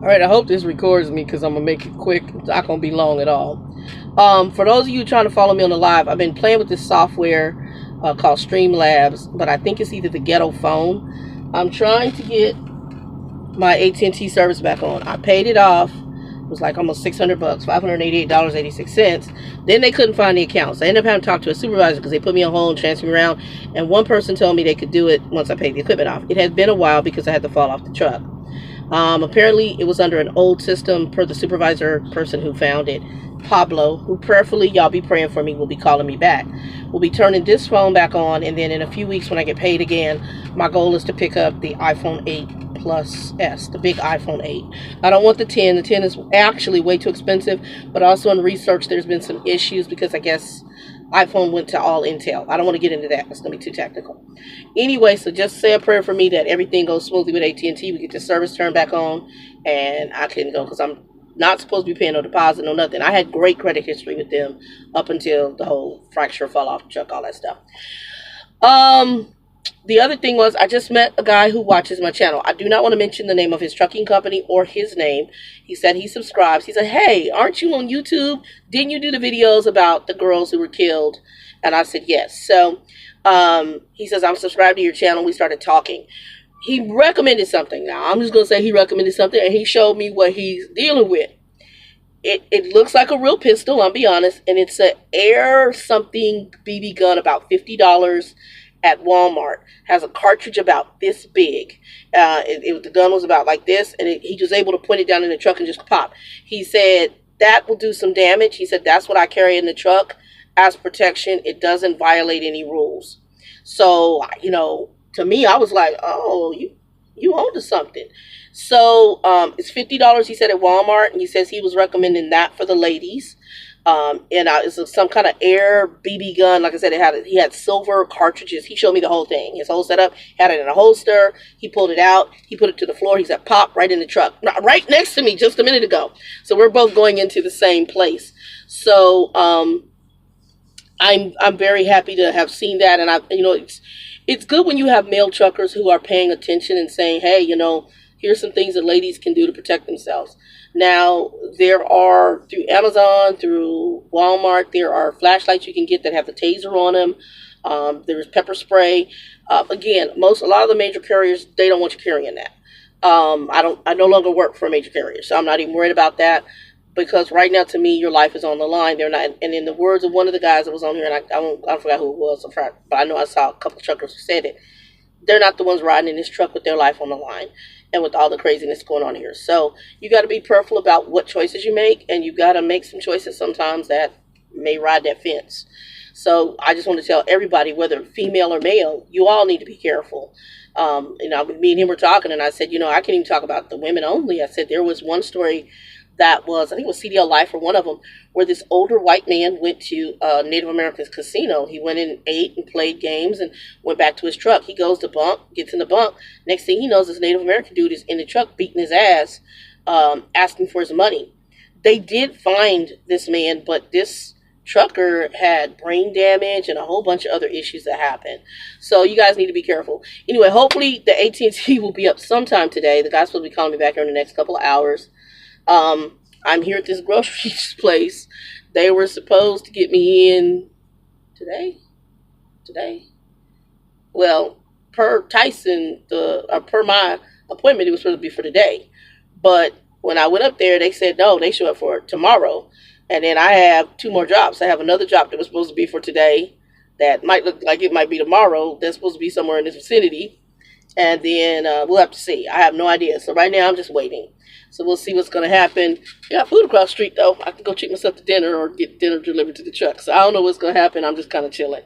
All right, I hope this records me because I'm gonna make it quick. It's not gonna be long at all. For those of you trying to follow me on the live, I've been playing with this software called Streamlabs, but I think it's either the Ghetto Phone. I'm trying to get my AT&T service back on. I paid it off. It was like almost $600, $588.86. Then they couldn't find the accounts. I ended up having to talk to a supervisor because they put me on hold and transferred me around. And one person told me they could do it once I paid the equipment off. It had been a while because I had to fall off the truck. Apparently, it was under an old system per the supervisor person who found it. Pablo, who prayerfully, y'all be praying for me, will be calling me back. We'll be turning this phone back on, and then in a few weeks when I get paid again, my goal is to pick up the iPhone 8 Plus S, the big iPhone 8. I don't want the 10. The 10 is actually way too expensive, but also in research there's been some issues because I guess iPhone went to all Intel. I don't want to get into that. It's going to be too technical. Anyway, so just say a prayer for me that everything goes smoothly with AT&T. We get the service turned back on, and I can go because I'm not supposed to be paying no deposit, no nothing. I had great credit history with them up until the whole fracture, fall off the truck, all that stuff. The other thing was I just met a guy who watches my channel. I do not want to mention the name of his trucking company or his name. He said he subscribes. He said, hey, aren't you on YouTube? Didn't you do the videos about the girls who were killed? And I said, yes. So he says, I'm subscribed to your channel. We started talking. He recommended something. Now, I'm just going to say he recommended something, and he showed me what he's dealing with. It looks like a real pistol, I'll be honest, and it's an Air something BB gun, about $50 at Walmart. Has a cartridge about this big. The gun was about like this, and he was able to point it down in the truck and just pop. He said that will do some damage. He said that's what I carry in the truck as protection. It doesn't violate any rules. So, to me, I was like, oh, you onto something. So it's $50, he said, at Walmart, and he says he was recommending that for the ladies. It's some kind of Air BB gun. Like I said, he had silver cartridges. He showed me the whole thing, his whole setup. Had it in a holster. He pulled it out. He put it to the floor. He said, pop, right in the truck, right next to me just a minute ago. So we're both going into the same place. So I'm very happy to have seen that, and it's good when you have male truckers who are paying attention and saying, hey, here's some things that ladies can do to protect themselves. Now, there are, through Amazon, through Walmart, there are flashlights you can get that have the taser on them. There's pepper spray. Again, a lot of the major carriers, they don't want you carrying that. I no longer work for a major carrier, so I'm not even worried about that. Because right now, to me, your life is on the line. They're not, and in the words of one of the guys that was on here, and I forgot who it was, but I know I saw a couple of truckers who said it. They're not the ones riding in this truck with their life on the line, and with all the craziness going on here. So you got to be careful about what choices you make, and you got to make some choices sometimes that may ride that fence. So I just want to tell everybody, whether female or male, you all need to be careful. Me and him were talking, and I said, I can't even talk about the women only. I said there was one story that was, I think it was CDL Life or one of them, where this older white man went to a Native American's casino. He went in and ate and played games and went back to his truck. He goes to bunk, gets in the bunk. Next thing he knows, this Native American dude is in the truck beating his ass, asking for his money. They did find this man, but this trucker had brain damage and a whole bunch of other issues that happened. So you guys need to be careful. Anyway, hopefully the AT&T will be up sometime today. The guy's supposed to be calling me back here in the next couple of hours. I'm here at this grocery place. They were supposed to get me in today. Well, per Tyson, per my appointment, it was supposed to be for today. But when I went up there, they said no, they show up for tomorrow. And then I have 2 more jobs. I have another job that was supposed to be for today that might look like it might be tomorrow. That's supposed to be somewhere in this vicinity. And then we'll have to see. I have no idea. So right now I'm just waiting. So we'll see what's going to happen. I got food across the street, though. I can go treat myself to dinner or get dinner delivered to the truck. So I don't know what's going to happen. I'm just kind of chilling.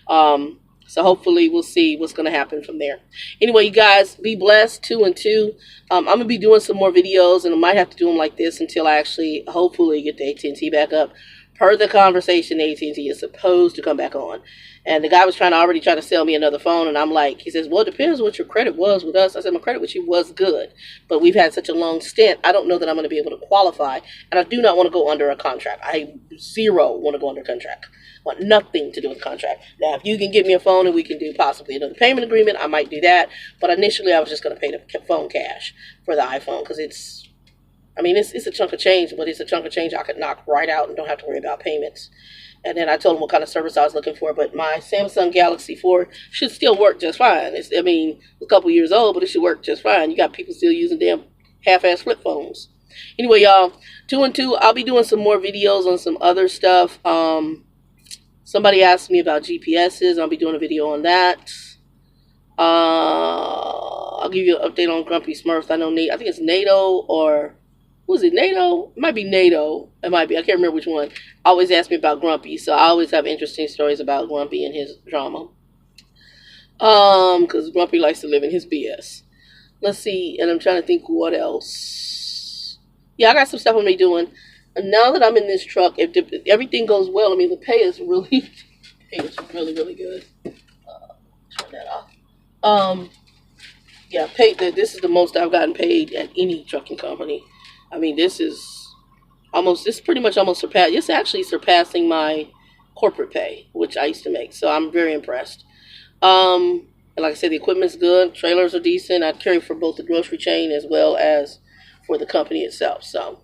So hopefully we'll see what's going to happen from there. Anyway, you guys, be blessed, 2 and 2. I'm going to be doing some more videos, and I might have to do them like this until I actually, hopefully, get the AT&T back up. Per the conversation, AT&T is supposed to come back on. And the guy was already trying to sell me another phone, and I'm like, he says, well, it depends what your credit was with us. I said, my credit with you was good, but we've had such a long stint, I don't know that I'm going to be able to qualify, and I do not want to go under a contract. I zero want to go under a contract. I want nothing to do with contract. Now, if you can get me a phone and we can do possibly another payment agreement, I might do that, but initially I was just going to pay the phone cash for the iPhone, because it's I mean, it's a chunk of change, but it's a chunk of change I could knock right out and don't have to worry about payments. And then I told him what kind of service I was looking for. But my Samsung Galaxy 4 should still work just fine. I mean, a couple years old, but it should work just fine. You got people still using damn half-ass flip phones. Anyway, y'all, 2 and 2. I'll be doing some more videos on some other stuff. Somebody asked me about GPSs. I'll be doing a video on that. I'll give you an update on Grumpy Smurfs. I know I think it's NATO or was it NATO? It might be NATO. It might be. I can't remember which one. Always ask me about Grumpy, so I always have interesting stories about Grumpy and his drama. Because Grumpy likes to live in his BS. Let's see, and I'm trying to think what else. Yeah, I got some stuff I'm gonna be doing. And now that I'm in this truck, if everything goes well, I mean the pay is really really good. Turn that off. Yeah, this is the most I've gotten paid at any trucking company. I mean, this is pretty much almost surpassed. It's actually surpassing my corporate pay, which I used to make. So I'm very impressed. And like I said, the equipment's good. Trailers are decent. I carry for both the grocery chain as well as for the company itself. So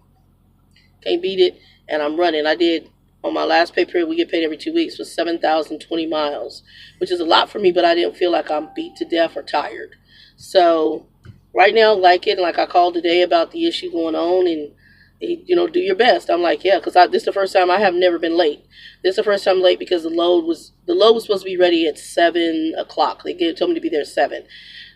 can't beat it. And I'm running. I did, on my last pay period, we get paid every 2 weeks, was 7,020 miles, which is a lot for me, but I didn't feel like I'm beat to death or tired. So right now, like it, like I called today about the issue going on, and do your best. I'm like, yeah, because this is the first time I have never been late. This is the first time I'm late because the load was supposed to be ready at 7 o'clock. They told me to be there at 7.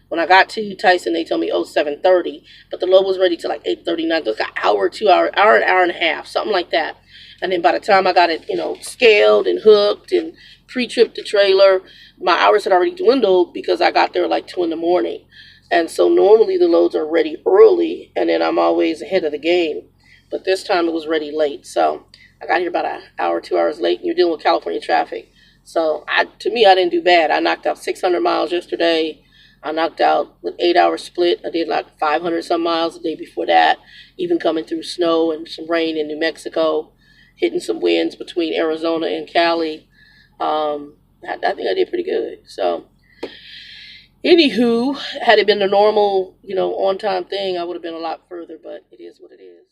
When I got to Tyson, they told me 7:30, but the load was ready to like 8:39. It was like an hour, 2 hour, an hour and a half, something like that. And then by the time I got it, scaled and hooked and pre-tripped the trailer, my hours had already dwindled because I got there like 2 in the morning. And so normally the loads are ready early, and then I'm always ahead of the game. But this time it was ready late. So I got here about an hour, 2 hours late, and you're dealing with California traffic. So to me, I didn't do bad. I knocked out 600 miles yesterday. I knocked out an 8-hour split. I did like 500 some miles the day before that, even coming through snow and some rain in New Mexico, hitting some winds between Arizona and Cali. I think I did pretty good. So anywho, had it been the normal, on-time thing, I would have been a lot further, but it is what it is.